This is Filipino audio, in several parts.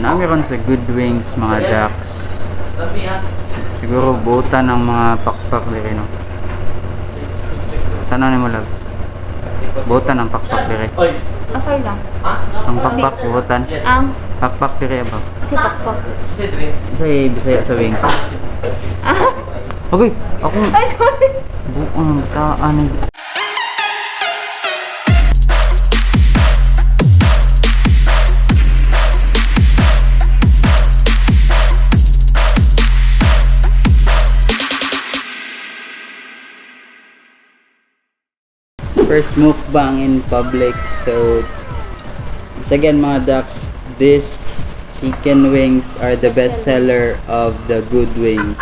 Nami ron sa Good Wings mga Dax. Siguro buutan ng mga pakpak dire no. Tanong ni mo lang. Buutan ng pakpak dire. Okay lang. Ang pakpak buutan. Ang Pakpak dire ba? si Pakpak. Say Bisaya sa Wings. Ah! Okay, ako Ay, sorry. buong taan. First mukbang in public. So once again mga ducks, this chicken wings are the best seller of the Good Wings.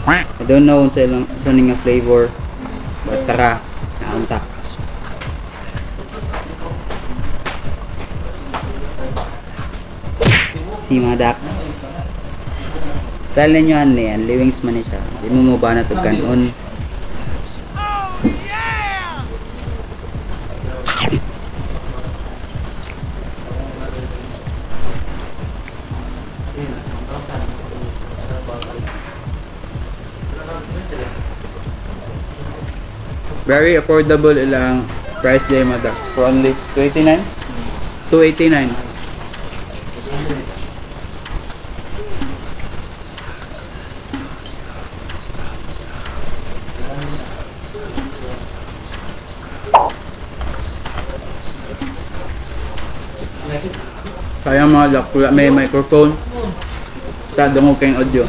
I don't know sa nga flavor, but tara, naunta. Si mga ducks, style ninyo yan, liwings man siya. Di mo ba na ito kanon. Very affordable ilang price day mga ducks. For only 289? 289. Sayang mga ducks, wala may microphone. Sa dungog kayong audio.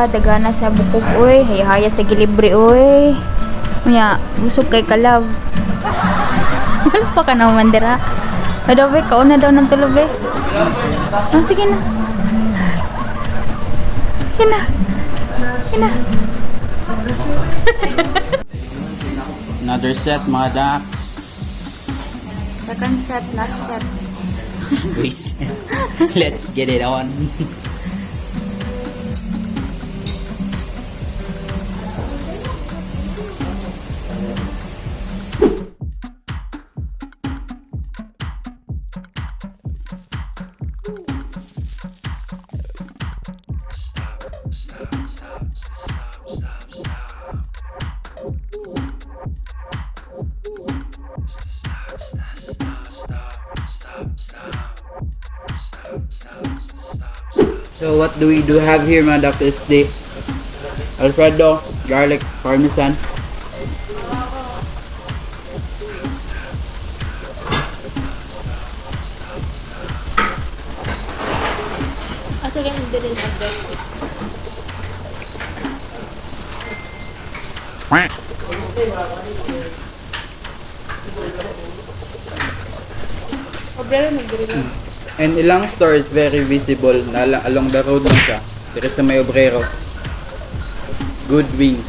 Dagana sa bukog oy, hayahaya sa gilibre oy. Unya, busog kay kalav. Wala pa ka naman dira. Adobe, kauna daw ng tulog eh. Sige na. Hina. Hina. Another set mga ducks. Second set, last set. Let's get it on. So what do we have here mga ducks is the Alfredo garlic parmesan. Ato lang hindi rin And ilang store is very visible na along the road lang siya. Pero sa may obrero. Good Wings.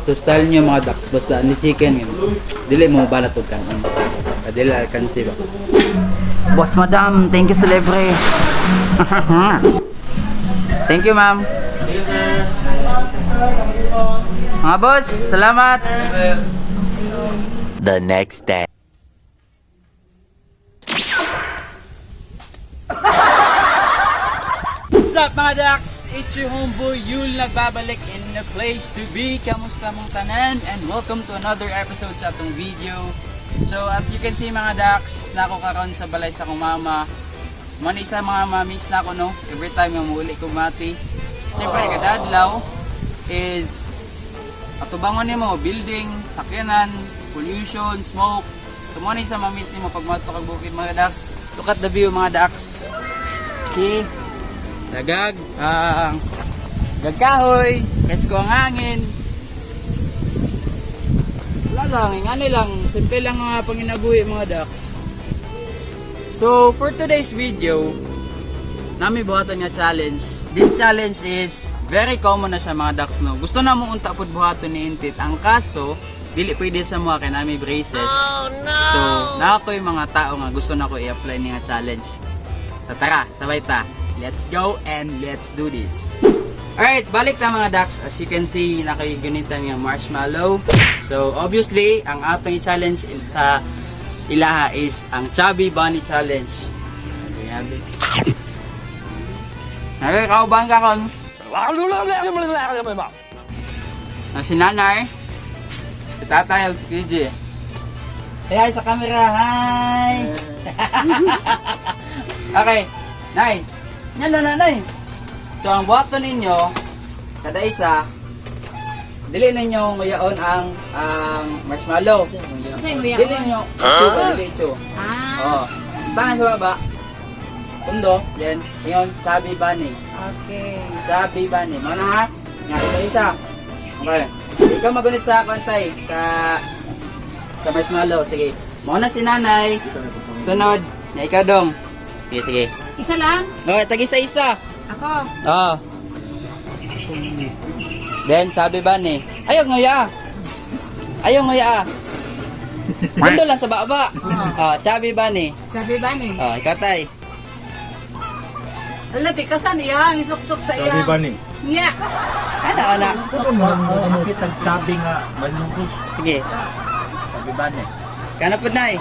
So style niyo mga ducks, basta ni chicken yun. Dili mo balat og kanon. Dili alkansi ba. Boss Madam, thank you sa libre. Thank you ma'am. Mga boss, salamat. The next day. What's up mga ducks? It's your homeboy Yul nagbabalik in the place to be. Kamusta mong tanan? And welcome to another episode sa atong video. So as you can see mga ducks, nako karon sa balay sa akong mama. Man isa mga mamis na ako no, every time nga muuli ko mati. Siyempre kada adlaw is atubangon nimo building, sakyanan, pollution, smoke. So mo ni sa mamis nimo pag mato kag bukid mga ducks. Look at the view mga ducks. See? Dagag, gagkahoy, presko ang hangin. Wala lang, ingani lang, simple lang mga panginabuhi mga ducks. So, for today's video, nami buhatan nga challenge. This challenge is very common na siya mga ducks no. Gusto na mo unta pud buhaton ni Intit. Ang kaso, dili pwede sa mga kay nami braces. Oh no. So, na ako yung mga tao nga gusto na ko i-apply ni nga challenge. So tara, sabay ta. Let's go and let's do this. Alright, balik na mga ducks. As you can see, nakagunitan yung marshmallow. So, obviously, ang atong i-challenge sa ilaha is ang Chubby Bunny Challenge. Grabe. Nakakaubahan ka kon. Si nanay. Si tatay, si KJ. Hey, hi sa camera. Hi! Okay. Nay. Yan na, nay. So, ang buhaton ninyo, kada isa, dili ninyo nguyaon ang marshmallow. Dili ninyo chu. Oh. Tangan sa baba. Pundo, then yon Chubby Bunny. Okay. Chubby Bunny. Mana ha? Nga isa. Okay. Ikaw magunit sa kantay sa marshmallow. Sige. Muna si nanay. Tunod. Na ikaw dong. Sige. Isa lang? Oh, tag-isa-isa. Ako? Oh. Then, Chubby Bunny. Ayaw nguya. Pundo lang sa baba. Oh, Chubby Bunny. Sabi ba ni? Oh, ikaw tay. Ala, tikasan iya. Ang isok-sok sa iya. Sabi ba ni? Nya. Ana. Sa kung makakit ang sabi nga manungkis. Sige. Sabi ba ni? Kana pud nay.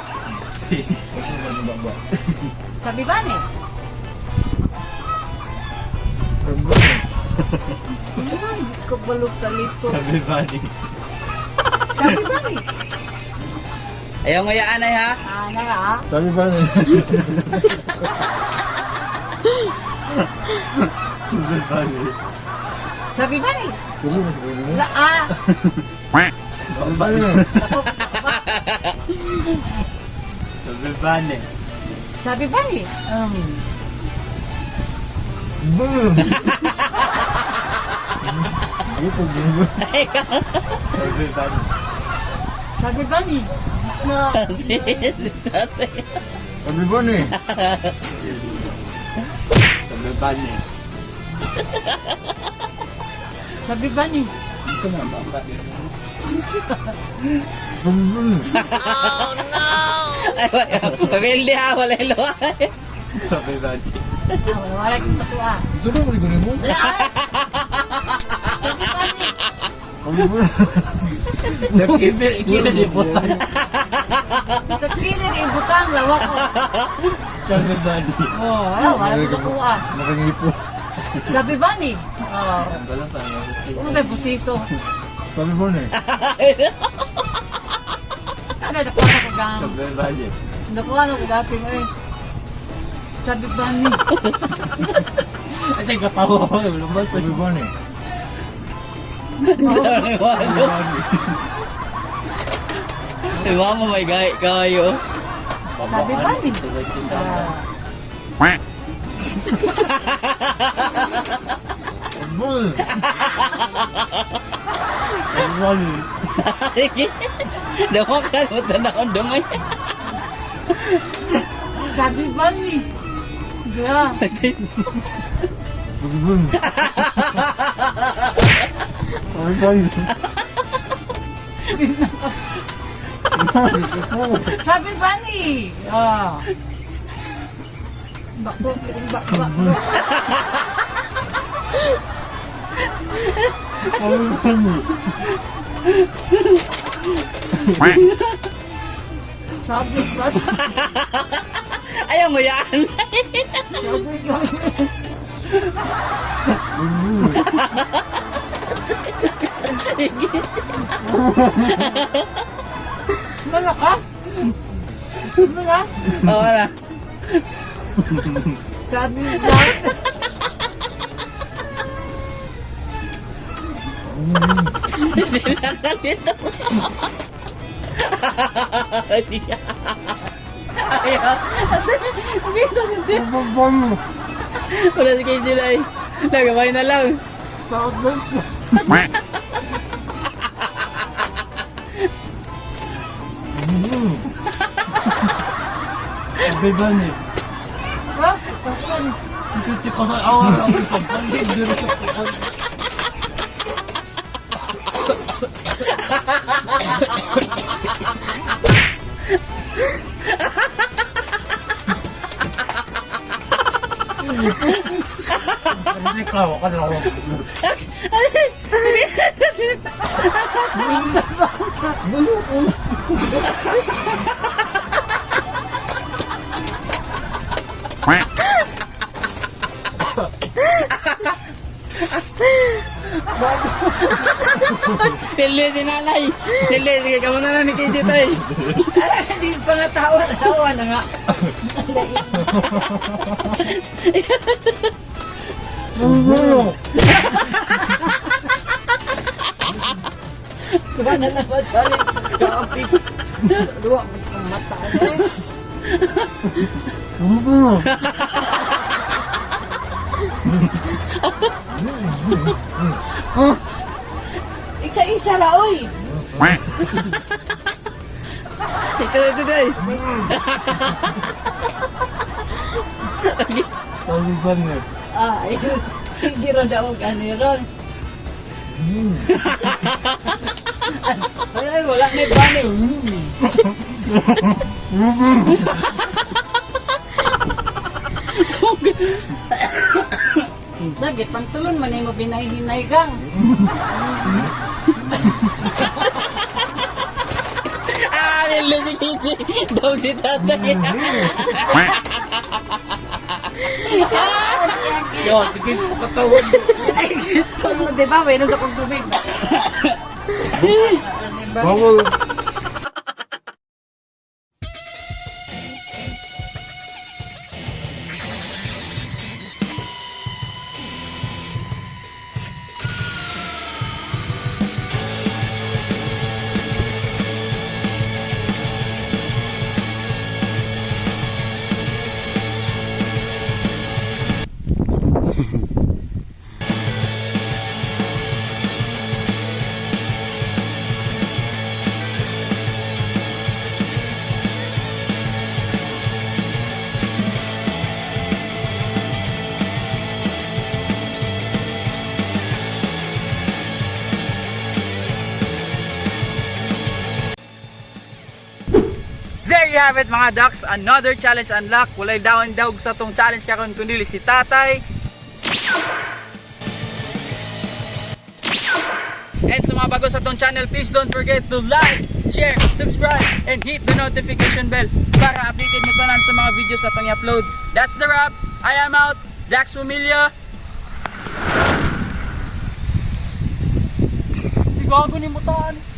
Sabi ba ni? Ay, kabalog kalito. Sabi ba ni? Sabi ba ni? Ayaw nguyaan ay ha. Na nga. Sabi ba ni? Sabi ba ni? Sabi ba ni? Sabi mo sabi mo? La Sabi ba ni? Sabi ba ni? Sabi ba ni? Boom! Ano po ginagawa? Sabi ba ni? Sabi ba ni? Sabi ba ni? Sabi ba ni? Sabi ba ni? Gusto mo ba? Sabi ba ni? Pamildi ha, wala ilo. Sabi ba ni? Wala kong sa kuha. Ito na mo mo? Sabi ba ni? Sabi ba ni? Nakibir, di butang. Sa kinin, ibutang, lawak ko. Sabi ba ni? Wala kong sa kuha. Nakangipo. Sabi ba ni? Balang pa nga. Ano ba busiso? Sabi ba ni? Ano, nakuha na ko gang. Sabi ba ni? Nakuha na ko dati mo eh. Sabi ba ni? Ay, katawa ko. Lumabas na. Sabi ba ni? Sabi ba ni? Iwa mo may kayo. Sabi ba ni? Bull! Sabi ba ni? Dawakan mo tanawon dungay. Sabi ba ni? Yeah. Sabi ba ni? Sabi ba ni? Sabi ba ni? Bakbo. Sabi ba ni? Sabi ba ni? Ayaw nguyaan. Sabi ba ni? Wala ka? Ano nga? Oo na. Sabi lang. Nakakalito. Ayaw. Pakita si Tim. Wala si KJ Lai. Nagamay na lang. Sabi ba ni? Ha? Pasan. Ikuti ko sa awal ako pagpalit dito sa kuwan. Hindi ka, waka na ako. Nili si nanay. Nili, sige ka muna lang ni KJ Tay. Hindi pa nga tawa na nga. Diba na lang ba, Charlie? Kapit. Diba, mata na eh. Isa-isa na, oy! Ikaw ito Tay. Sabi ba ni? Ayos. Hindi ron daw gani ron. Ay, wala may bani. Nagit, pantulon man mo binahinay gang. Nili si KJ. Daw si tatay. Yo, sige po katawan. Ay, tulong, di ba? Mayroon sa kong tubig. Bawal. There you have it mga ducks, another challenge unlocked. Walay daon daw sa tong challenge karon kundi si tatay. And sa mga bago sa tong channel, please don't forget to like, share, subscribe, and hit the notification bell para updated mo tanan sa mga videos na pang i-upload. That's the wrap. I am out. Dax Familia. Gago ni mutaan.